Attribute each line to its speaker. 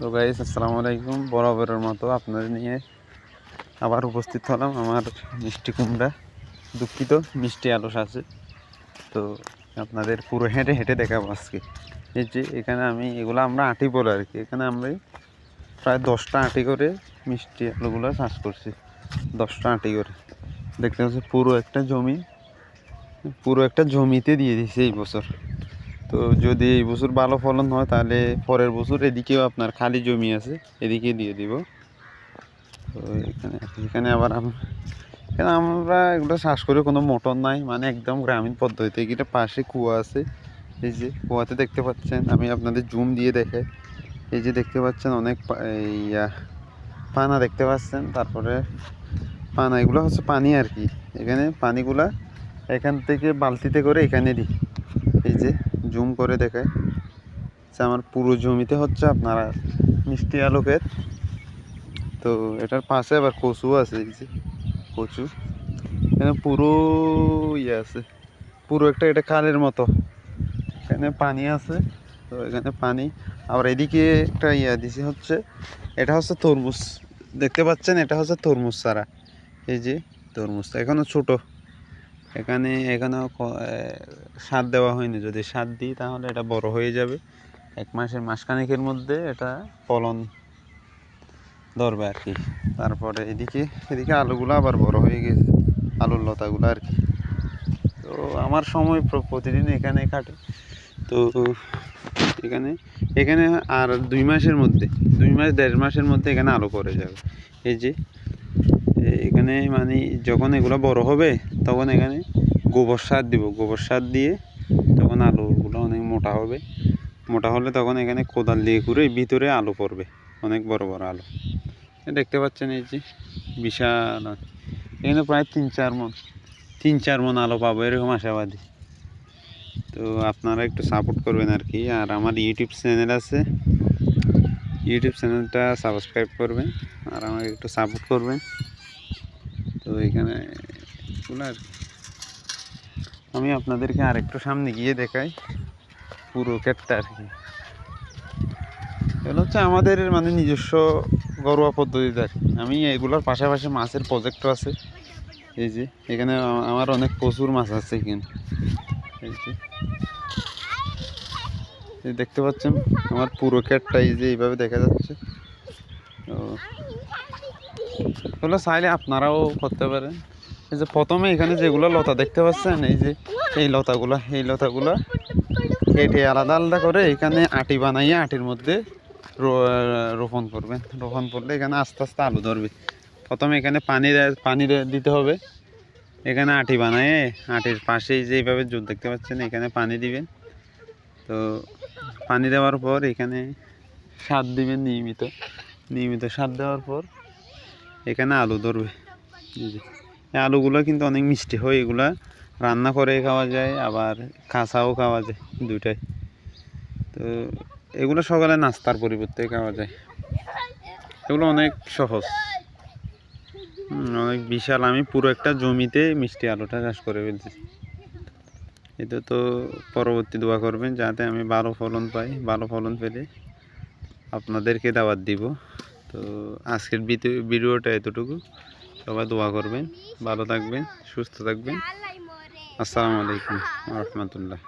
Speaker 1: তো গাইস, আসসালামু আলাইকুম। বরাবরের মতো আপনাদের নিয়ে আবার উপস্থিত হলাম আমার মিষ্টি কুমড়া, দুঃখিত মিষ্টি আলস আছে। তো আপনাদের পুরো হেঁটে হেঁটে দেখাবো আজকে। এই যে এখানে এগুলো আমরা আঁটি বলে আর কি। এখানে আমরা প্রায় 10টা আঁটি করে মিষ্টি আলুগুলো চাষ করছি। 10টা আঁটি করে দেখতে পাচ্ছি। পুরো একটা জমিতে দিয়ে দিয়েছি এই বছর। তো যদি এই বছর ভালো ফলন হয় তাহলে পরের বছর এদিকেও আপনার খালি জমি আছে, এদিকে দিয়ে দিব। তো এখানে আবার এখানে আমরা এগুলো চাষ করে কোনো মোটর নাই, মানে একদম গ্রামীণ পদ্ধতিতে। এটা পাশে কুয়া আছে, এই যে কুয়াতে দেখতে পাচ্ছেন। আমি আপনাদের জুম দিয়ে দেখাই। এই যে দেখতে পাচ্ছেন অনেক পানা দেখতে পাচ্ছেন। তারপরে পানা, এগুলো হচ্ছে পানি আর কি। এখানে পানিগুলা এখান থেকে বালতিতে করে এখানে দিই। এই যে জুম করে দেখায়। আমার পুরো জমিতে হচ্ছে আপনার মিষ্টি আলু ক্ষেত। তো এটার পাশে আবার কচু আছে, এই যে কচু। এখানে পুরো আছে, পুরো এটা খালের মতো। এখানে পানি আছে। তো এখানে পানি, আবার এদিকে একটা দিছে হচ্ছে, এটা হচ্ছে তরমুজ। দেখতে পাচ্ছেন, এটা হচ্ছে তরমুজ চারা। এই যে তরমুজটা এখনো ছোট। এখানেও সার দেওয়া হয়নি। যদি সার দিই তাহলে এটা বড় হয়ে যাবে। মাসখানেকের মধ্যে এটা ফলন ধরবে আর কি। তারপরে এদিকে আলুগুলো আবার বড় হয়ে গেছে, আলুর লতাগুলো আর কি। তো আমার সময় প্রতিদিন এখানে কাটে। তো এখানে আর 2 মাসের মধ্যে, 1.5 মাসের মধ্যে এখানে আলু পড়ে যাবে। এই যে এখানে মানে যখন এগুলো বড় হবে তখন এখানে গোবর সার দিব। গোবর সার দিয়ে তখন আলুগুলো অনেক মোটা হবে। মোটা হলে তখন এখানে কোদাল দিয়ে ঘুরে ভিতরে আলু পড়বে, অনেক বড় বড় আলু। দেখতে পাচ্ছেন এই যে বিশাল। এখানে প্রায় 3-4 মণ আলু পাবো, এরকম আশাবাদী। তো আপনারা একটু সাপোর্ট করবেন আর কি। আর আমার ইউটিউব চ্যানেল আছে, ইউটিউব চ্যানেলটা সাবস্ক্রাইব করবেন আর আমাকে একটু সাপোর্ট করবেন। তো এখানে আমি আপনাদেরকে আরেকটু সামনে গিয়ে দেখাই পুরো ক্ষেতটা আর কি। এগুলো হচ্ছে আমাদের মানে নিজস্ব ঘরোয়া পদ্ধতিতে আর কি। আমি এগুলোর পাশাপাশি মাছের প্রজেক্টও আছে। এই যে এখানে আমার অনেক প্রচুর মাছ আছে এখানে। এই দেখতে পাচ্ছেন আমার পুরো ক্ষেতটা, এই যে এইভাবে দেখা যাচ্ছে। তো এগুলো চাইলে আপনারাও করতে পারেন। এই যে প্রথমে এখানে যেগুলো লতা দেখতে পাচ্ছেন, এই যে এই লতাগুলা কেটে আলাদা আলাদা করে এখানে আটি বানাইয়ে আটির মধ্যে রোপণ করবেন। রোপণ করলে এখানে আস্তে আস্তে আলু ধরবে। প্রথমে এখানে পানি দিতে হবে। এখানে আটি বানায় আটির পাশেই যে এইভাবে জোর দেখতে পাচ্ছেন, এখানে পানি দিবেন। তো পানি দেওয়ার পর এখানে সার দিবেন, নিয়মিত সার দেওয়ার পর এখানে আলু ধরবে। এই আলুগুলো কিন্তু অনেক মিষ্টি হয়। এগুলা রান্না করে খাওয়া যায়, আবার কাঁচাও খাওয়া যায়, দুইটাই। তো এগুলো সকালে নাস্তার পরিবর্তে খাওয়া যায়। এগুলো অনেক সহজ, অনেক বিশাল। আমি পুরো একটা জমিতে মিষ্টি আলুটা চাষ করে ফেলছি। এটা তো পরবর্তী দোয়া করবেন যাতে আমি ভালো ফলন পাই। ভালো ফলন পেলে আপনাদেরকে দাওয়াত দিব। তো আজকের ভিডিওটা এতটুকু। সবাই দোয়া করবেন, ভালো থাকবেন, সুস্থ থাকবেন। আসসালামু আলাইকুম ওয়া রাহমাতুল্লাহ।